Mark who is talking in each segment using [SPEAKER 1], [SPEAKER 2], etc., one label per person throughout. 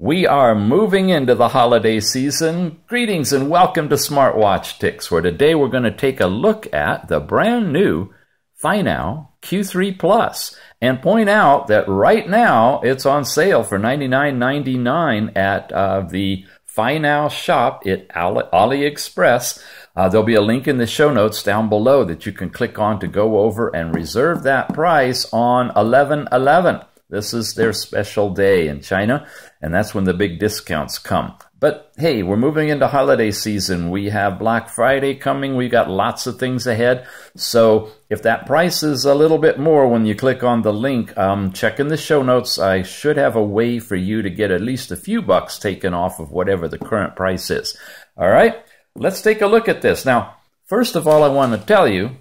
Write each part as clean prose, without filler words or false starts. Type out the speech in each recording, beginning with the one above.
[SPEAKER 1] We are moving into the holiday season. Greetings and welcome to Smartwatch Ticks, where today we're going to take a look at the brand new FINOW Q3 Plus and point out that right now it's on sale for $99.99 at the FINOW shop at AliExpress. There'll be a link in the show notes down below that you can click on to go over and reserve that price on 11/11. This is their special day in China, and that's when the big discounts come. But hey, we're moving into holiday season. We have Black Friday coming. We got lots of things ahead. So if that price is a little bit more when you click on the link, check in the show notes. I should have a way for you to get at least a few bucks taken off of whatever the current price is. All right, let's take a look at this. Now, first of all, I want to tell you,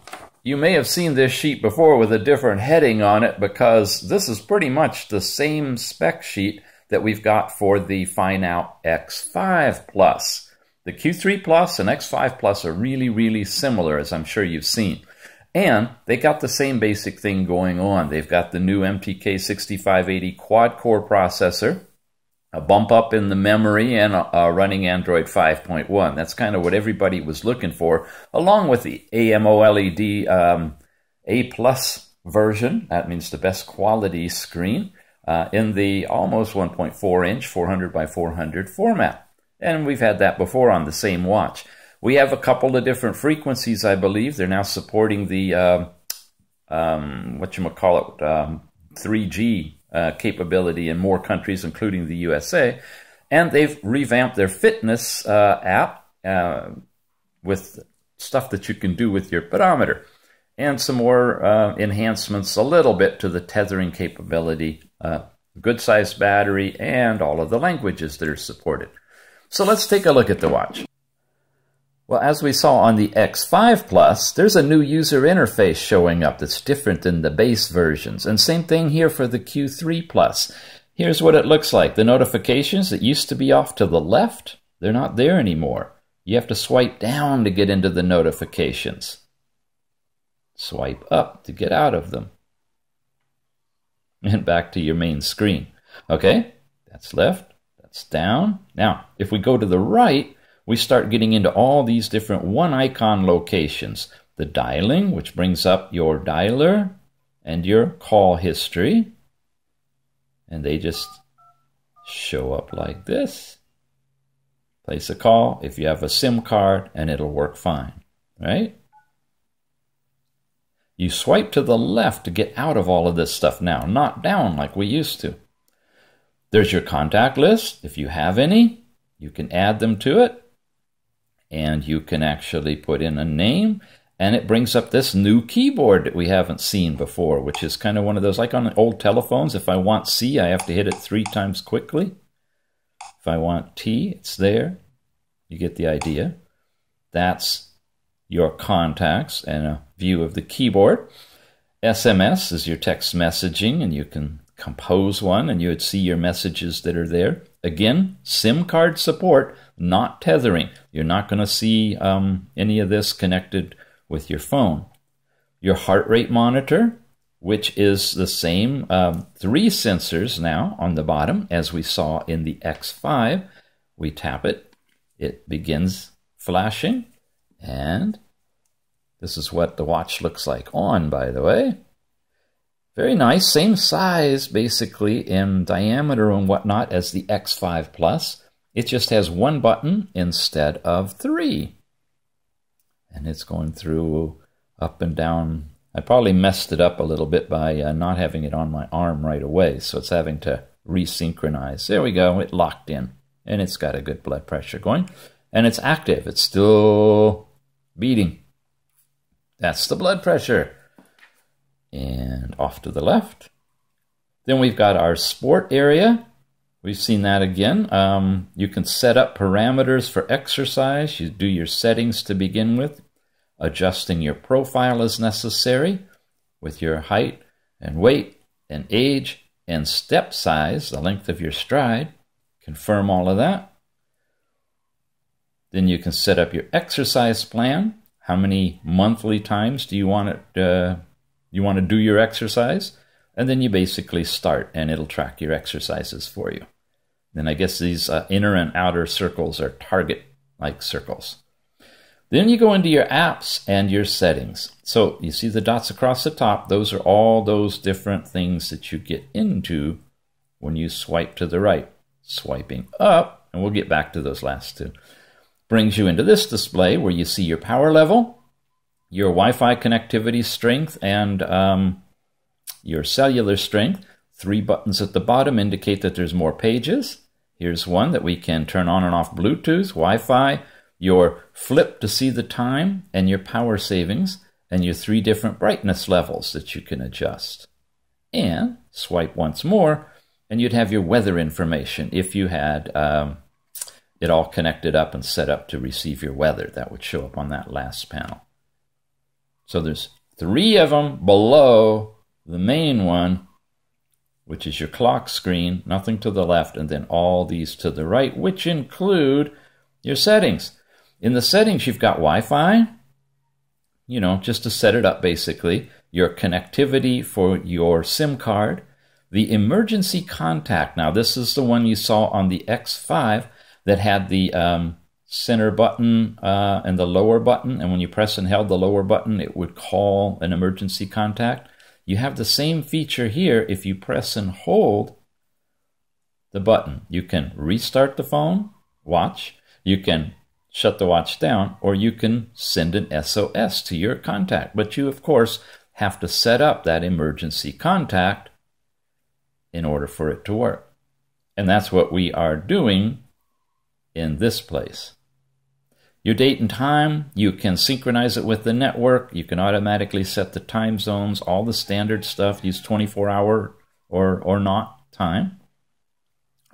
[SPEAKER 1] you may have seen this sheet before with a different heading on it because this is pretty much the same spec sheet that we've got for the FINOW X5 Plus. The Q3 Plus and X5 Plus are really similar, as I'm sure you've seen. And they got the same basic thing going on. They've got the new MTK 6580 quad-core processor, a bump up in the memory, and running Android 5.1. That's kind of what everybody was looking for, along with the AMOLED A+ version. That means the best quality screen in the almost 1.4-inch 400 by 400 format. And we've had that before on the same watch. We have a couple of different frequencies, I believe. They're now supporting the, 3G capability in more countries, including the USA. And they've revamped their fitness app with stuff that you can do with your pedometer. And some more enhancements a little bit to the tethering capability, good-sized battery, and all of the languages that are supported. So let's take a look at the watch. Well, as we saw on the X5 Plus, there's a new user interface showing up that's different than the base versions. And same thing here for the Q3 Plus. Here's what it looks like. The notifications that used to be off to the left, they're not there anymore. You have to swipe down to get into the notifications. Swipe up to get out of them. And back to your main screen. Okay, that's left, that's down. Now, if we go to the right, we start getting into all these different one-icon locations. The dialing, which brings up your dialer and your call history. And they just show up like this. Place a call if you have a SIM card, and it'll work fine, right? You swipe to the left to get out of all of this stuff now, not down like we used to. There's your contact list. If you have any, you can add them to it. And you can actually put in a name, and it brings up this new keyboard that we haven't seen before, which is kind of one of those, like on old telephones. If I want C, I have to hit it 3 times quickly. If I want T, it's there. You get the idea. That's your contacts and a view of the keyboard. SMS is your text messaging, and you can compose one, and you would see your messages that are there. Again, SIM card support, not tethering. You're not going to see any of this connected with your phone. Your heart rate monitor, which is the same 3 sensors now on the bottom as we saw in the X5. We tap it, it begins flashing, and this is what the watch looks like on, by the way. Very nice, same size basically in diameter and whatnot as the X5 Plus. It just has 1 button instead of 3. And it's going through up and down. I probably messed it up a little bit by not having it on my arm right away, so it's having to resynchronize. There we go, it locked in. And it's got a good blood pressure going. And it's active, it's still beating. That's the blood pressure. And off to the left. Then we've got our sport area. We've seen that again. You can set up parameters for exercise. You do your settings to begin with. Adjusting your profile as necessary with your height and weight and age and step size, the length of your stride. Confirm all of that. Then you can set up your exercise plan. How many monthly times do you want it? You want to do your exercise? And then you basically start, and it'll track your exercises for you. Then I guess these inner and outer circles are target-like circles. Then you go into your apps and your settings. So you see the dots across the top. Those are all those different things that you get into when you swipe to the right. Swiping up, and we'll get back to those last two, brings you into this display where you see your power level, your Wi-Fi connectivity strength, and your cellular strength. 3 buttons at the bottom indicate that there's more pages. Here's one that we can turn on and off Bluetooth, Wi-Fi, your flip to see the time, and your power savings, and your 3 different brightness levels that you can adjust. And swipe once more, and you'd have your weather information if you had it all connected up and set up to receive your weather. That would show up on that last panel. So there's 3 of them below the main one, which is your clock screen, nothing to the left, and then all these to the right, which include your settings. In the settings, you've got Wi-Fi, just to set it up basically, your connectivity for your SIM card, the emergency contact. Now, this is the one you saw on the X5 that had the center button and the lower button, and when you press and held the lower button, it would call an emergency contact. You have the same feature here if you press and hold the button. You can restart the phone, watch, you can shut the watch down, or you can send an SOS to your contact. But you, of course, have to set up that emergency contact in order for it to work. And that's what we are doing in this place. Your date and time, you can synchronize it with the network. You can automatically set the time zones, all the standard stuff, use 24-hour or not time.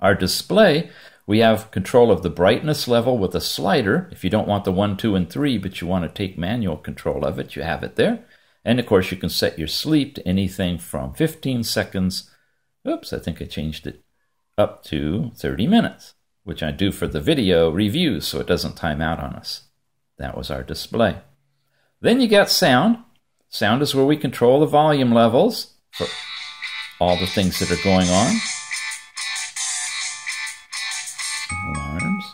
[SPEAKER 1] Our display, we have control of the brightness level with a slider. If you don't want the 1, 2, and 3, but you want to take manual control of it, you have it there. And of course, you can set your sleep to anything from 15 seconds, oops, I think I changed it, up to 30 minutes. Which I do for the video reviews so it doesn't time out on us. That was our display. Then you got sound. Sound is where we control the volume levels for all the things that are going on. Alarms.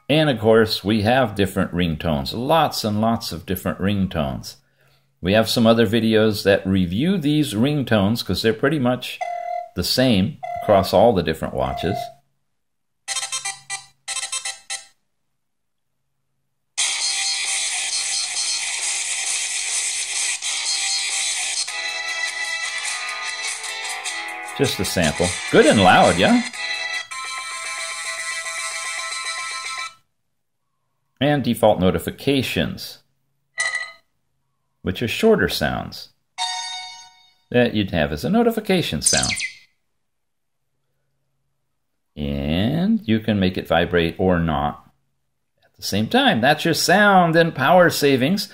[SPEAKER 1] And of course, we have different ringtones. Lots and lots of different ringtones. We have some other videos that review these ringtones because they're pretty much the same across all the different watches. Just a sample. Good and loud, yeah? And default notifications, which are shorter sounds that you'd have as a notification sound. And you can make it vibrate or not at the same time. That's your sound and power savings.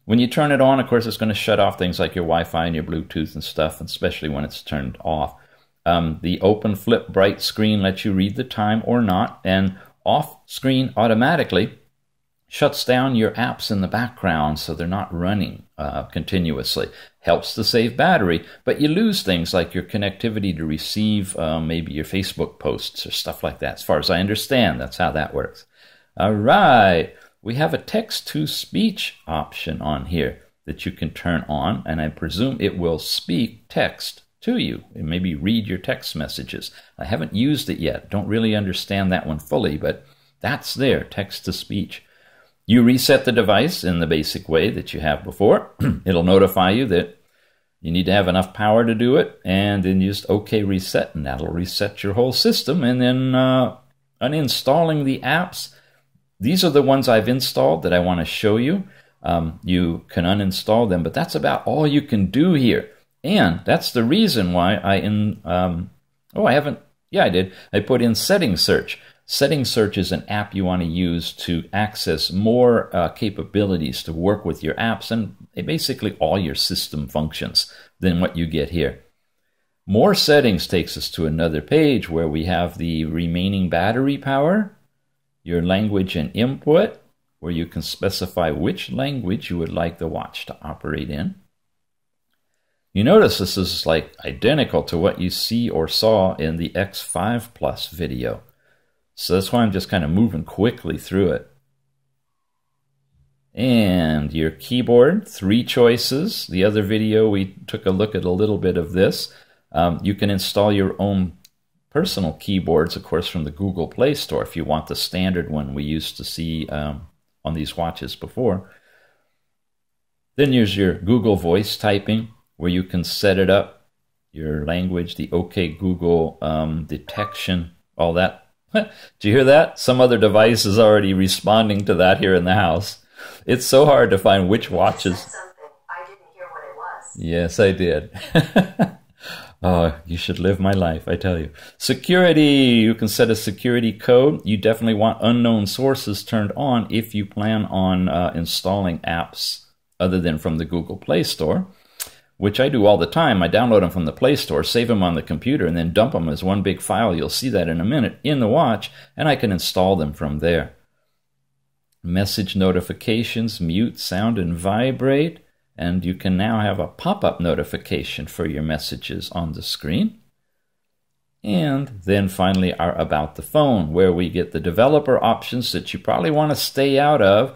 [SPEAKER 1] When you turn it on, of course, it's going to shut off things like your Wi-Fi and your Bluetooth and stuff, especially when it's turned off. The open flip bright screen lets you read the time or not, and off screen automatically shuts down your apps in the background so they're not running continuously. Helps to save battery, but you lose things like your connectivity to receive maybe your Facebook posts or stuff like that. As far as I understand, that's how that works. All right, we have a text-to-speech option on here that you can turn on, and I presume it will speak text to you and maybe read your text messages. I haven't used it yet. Don't really understand that one fully, but that's there, text-to-speech. You reset the device in the basic way that you have before. It'll notify you that you need to have enough power to do it, and then you just OK reset, and that'll reset your whole system. And then uninstalling the apps. These are the ones I've installed that I want to show you. You can uninstall them, but that's about all you can do here. And that's the reason why I put in Setting Search. Setting Search is an app you want to use to access more capabilities to work with your apps and basically all your system functions than what you get here. More settings takes us to another page where we have the remaining battery power, your language and input, where you can specify which language you would like the watch to operate in. You notice this is like identical to what you see or saw in the X5 Plus video. So that's why I'm just kind of moving quickly through it. And your keyboard, 3 choices. The other video we took a look at a little bit of this. You can install your own personal keyboards, of course, from the Google Play Store if you want the standard one we used to see on these watches before. Then there's your Google Voice typing, where you can set it up, your language, the OK Google detection, all that. Did you hear that? Some other device is already responding to that here in the house. It's so hard to find which watches.
[SPEAKER 2] I didn't hear what it was.
[SPEAKER 1] Yes, I did. Oh, you should live my life, I tell you. Security, you can set a security code. You definitely want unknown sources turned on if you plan on installing apps other than from the Google Play Store, which I do all the time. I download them from the Play Store, save them on the computer, and then dump them as one big file. You'll see that in a minute in the watch, and I can install them from there. Message notifications, mute, sound, and vibrate. And you can now have a pop-up notification for your messages on the screen. And then finally our About the Phone, where we get the developer options that you probably want to stay out of.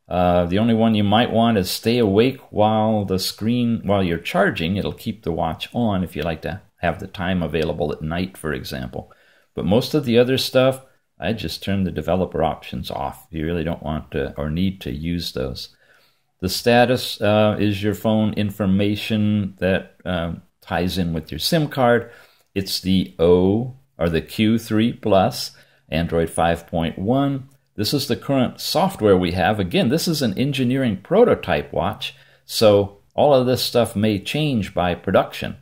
[SPEAKER 1] The only one you might want is stay awake while you're charging. It'll keep the watch on if you like to have the time available at night, for example. But most of the other stuff, I just turn the developer options off. You really don't want to or need to use those. The status is your phone information that ties in with your SIM card. It's the the Q3 Plus, Android 5.1. This is the current software we have. Again, this is an engineering prototype watch, so all of this stuff may change by production.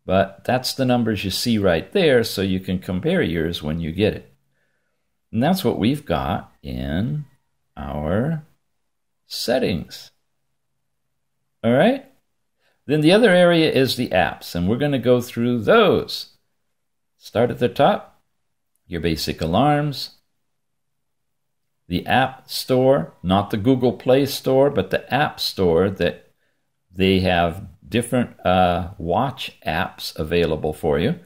[SPEAKER 1] But that's the numbers you see right there, so you can compare yours when you get it. And that's what we've got in our settings. All right? Then the other area is the apps, and we're going to go through those. Start at the top, your basic alarms, the App Store, not the Google Play Store, but the App Store, that they have different watch apps available for you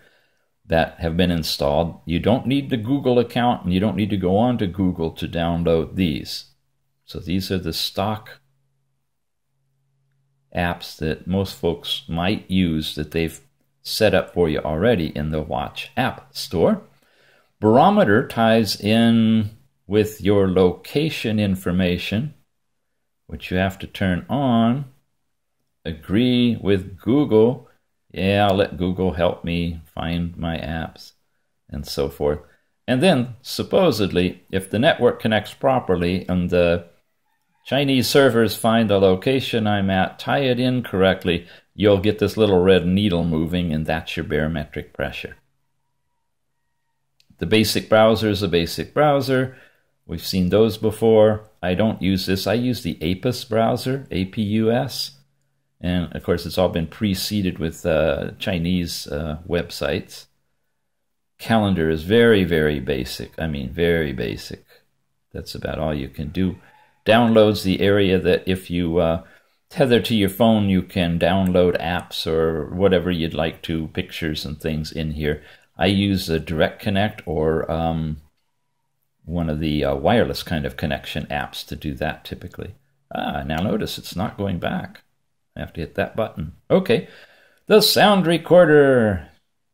[SPEAKER 1] that have been installed. You don't need the Google account, and you don't need to go on to Google to download these. So these are the stock apps that most folks might use that they've set up for you already in the Watch App Store. Barometer ties in with your location information, which you have to turn on. Agree with Google. Yeah, I'll let Google help me find my apps and so forth. And then, supposedly, if the network connects properly and the Chinese servers find the location I'm at, tie it in correctly, you'll get this little red needle moving, and that's your barometric pressure. The basic browser is a basic browser. We've seen those before. I don't use this. I use the APUS browser, APUS. And, of course, it's all been preceded with Chinese websites. Calendar is very, very basic. I mean, very basic. That's about all you can do. Downloads the area that if you tether to your phone, you can download apps or whatever you'd like to, pictures and things in here. I use a Direct Connect or one of the wireless kind of connection apps to do that typically. Now notice it's not going back. I have to hit that button. Okay, the sound recorder.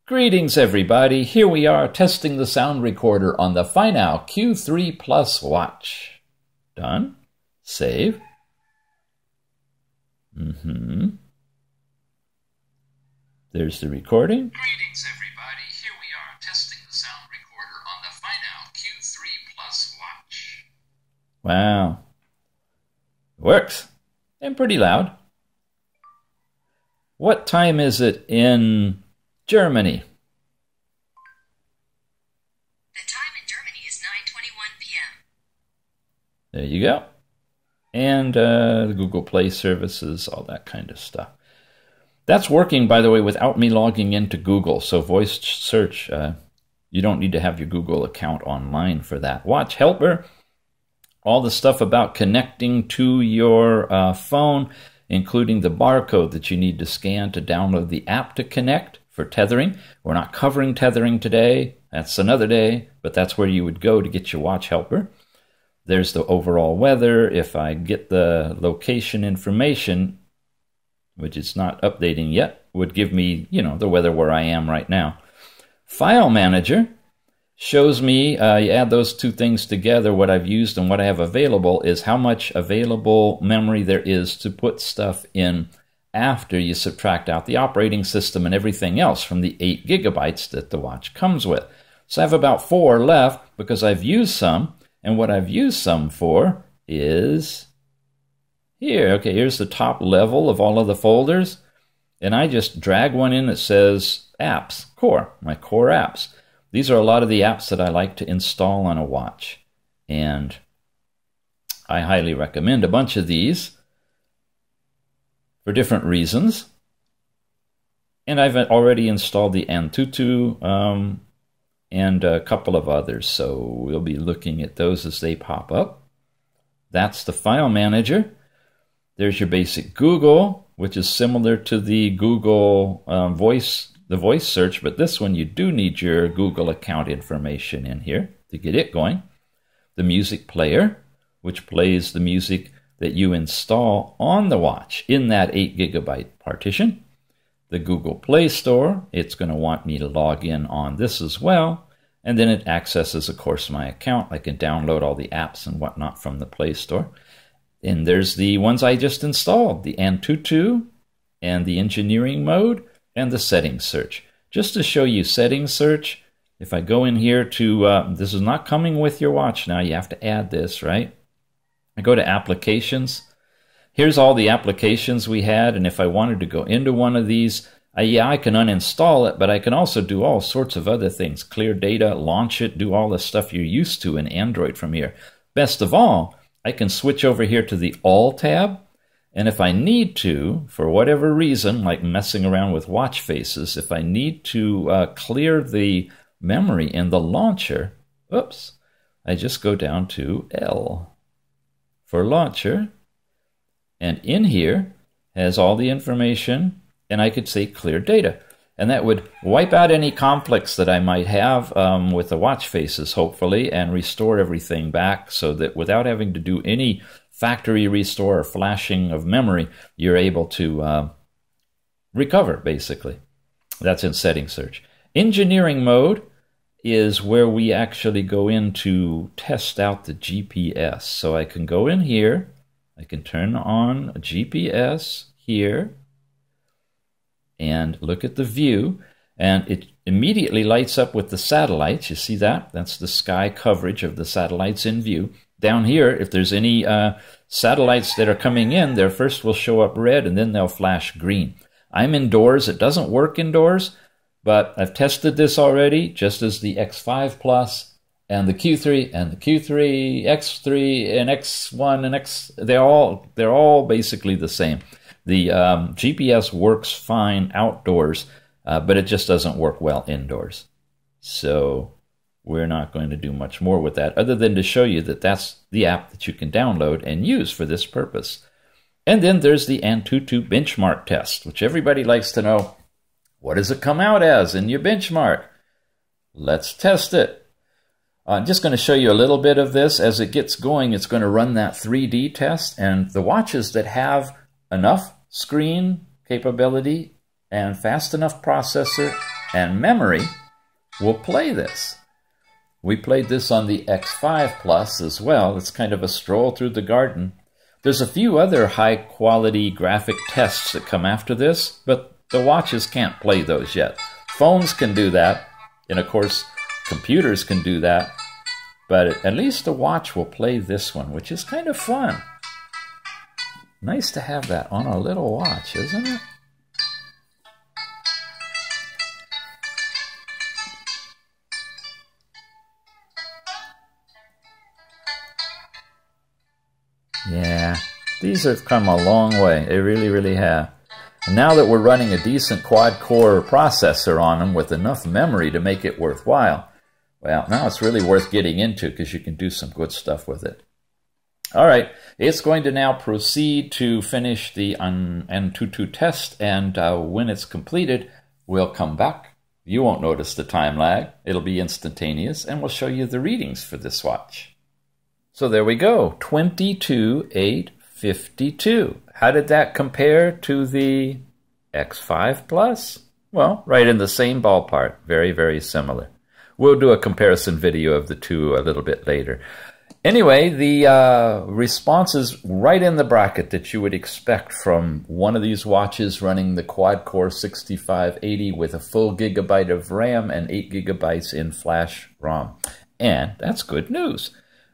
[SPEAKER 1] Greetings, everybody. Here we are testing the sound recorder on the FINOW Q3 Plus watch. Done. Save. There's the recording.
[SPEAKER 3] Greetings, everybody. Here we are testing the sound recorder on the FINOW Q3 Plus watch.
[SPEAKER 1] Wow. Works. And pretty loud. What time is it in Germany?
[SPEAKER 2] The time in Germany is 9:21 p.m.
[SPEAKER 1] There you go. And the Google Play services, all that kind of stuff. That's working, by the way, without me logging into Google. So voice search, you don't need to have your Google account online for that. Watch Helper, all the stuff about connecting to your phone. including the barcode that you need to scan to download the app to connect for tethering. We're not covering tethering today. That's another day, but that's where you would go to get your watch helper. There's the overall weather. If I get the location information, which it's not updating yet, would give me, the weather where I am right now. File Manager shows me, you add those two things together, what I've used and what I have available is how much available memory there is to put stuff in after you subtract out the operating system and everything else from the 8 gigabytes that the watch comes with. So I have about 4 left because I've used some, and what I've used some for is here. Okay, here's the top level of all of the folders, and I just drag one in that says Apps, Core, my core apps. These are a lot of the apps that I like to install on a watch, and I highly recommend a bunch of these for different reasons. And I've already installed the Antutu and a couple of others, so we'll be looking at those as they pop up. That's the File Manager. There's your basic Google, which is similar to the Google voice search, but this one you do need your Google account information in here to get it going. The music player, which plays the music that you install on the watch in that 8 gigabyte partition. The Google Play Store, it's going to want me to log in on this as well. And then it accesses, of course, my account. I can download all the apps and whatnot from the Play Store. And there's the ones I just installed, the Antutu and the engineering mode and the settings search. Just to show you settings search, if I go in here to, this is not coming with your watch now, you have to add this, right? I go to applications. Here's all the applications we had, and if I wanted to go into one of these, I can uninstall it, but I can also do all sorts of other things. Clear data, launch it, do all the stuff you're used to in Android from here. Best of all, I can switch over here to the All tab, and if I need to, for whatever reason, like messing around with watch faces, if I need to clear the memory in the launcher, oops, I just go down to L for launcher, and in here has all the information, and I could say clear data. And that would wipe out any conflicts that I might have with the watch faces, hopefully, and restore everything back so that without having to do any factory restore or flashing of memory, you're able to recover, basically. That's in Settings Search. Engineering mode is where we actually go in to test out the GPS. So I can go in here, I can turn on a GPS here, and look at the view, and it immediately lights up with the satellites. You see that? That's the sky coverage of the satellites in view. Down here, if there's any satellites that are coming in, their first will show up red, and then they'll flash green. I'm indoors. It doesn't work indoors, but I've tested this already, just as the X5 Plus and the Q3 and the Q3, X3 and X1 and X, they're all basically the same. The GPS works fine outdoors, but it just doesn't work well indoors. So we're not going to do much more with that other than to show you that that's the app that you can download and use for this purpose. And then there's the Antutu benchmark test, which everybody likes to know. What does it come out as in your benchmark? Let's test it. I'm just going to show you a little bit of this. As it gets going, it's going to run that 3D test, and the watches that have enough screen capability and fast enough processor and memory will play this. We played this on the X5 Plus as well. It's kind of a stroll through the garden. There's a few other high-quality graphic tests that come after this, but the watches can't play those yet. Phones can do that, and of course, computers can do that, but at least the watch will play this one, which is kind of fun. Nice to have that on a little watch, isn't it? Yeah, these have come a long way. They really, really have. And now that we're running a decent quad-core processor on them with enough memory to make it worthwhile, well, now it's really worth getting into because you can do some good stuff with it. All right, it's going to now proceed to finish the Antutu test, and when it's completed, we'll come back. You won't notice the time lag. It'll be instantaneous, and we'll show you the readings for this watch. So there we go, 22,852. How did that compare to the X5 Plus? Well, right in the same ballpark. Very, very similar. We'll do a comparison video of the two a little bit later. Anyway, the response is right in the bracket that you would expect from one of these watches running the quad-core 6580 with a full gigabyte of RAM and 8 gigabytes in flash ROM. And that's good news.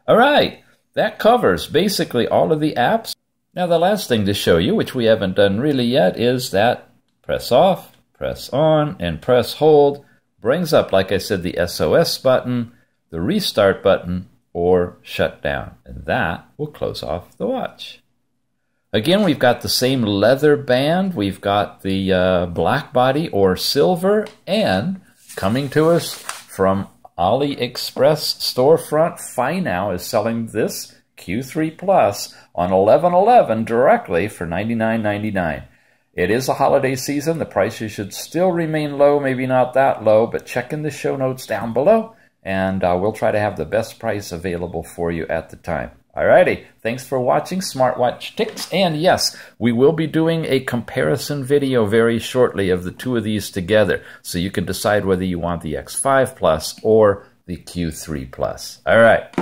[SPEAKER 1] All right, that covers basically all of the apps. Now, the last thing to show you, which we haven't done really yet, is that press off, press on, and press hold brings up, like I said, the SOS button, the restart button, or shut down. And that will close off the watch. Again, we've got the same leather band. We've got the black body or silver. And coming to us from AliExpress storefront, FINOW is selling this Q3 Plus on 11/11 directly for $99.99. It is a holiday season. The prices should still remain low, maybe not that low, but check in the show notes down below, and we'll try to have the best price available for you at the time. Alrighty, thanks for watching Smartwatch Tips, and yes, we will be doing a comparison video very shortly of the two of these together, so you can decide whether you want the X5 Plus or the Q3 Plus. Alright.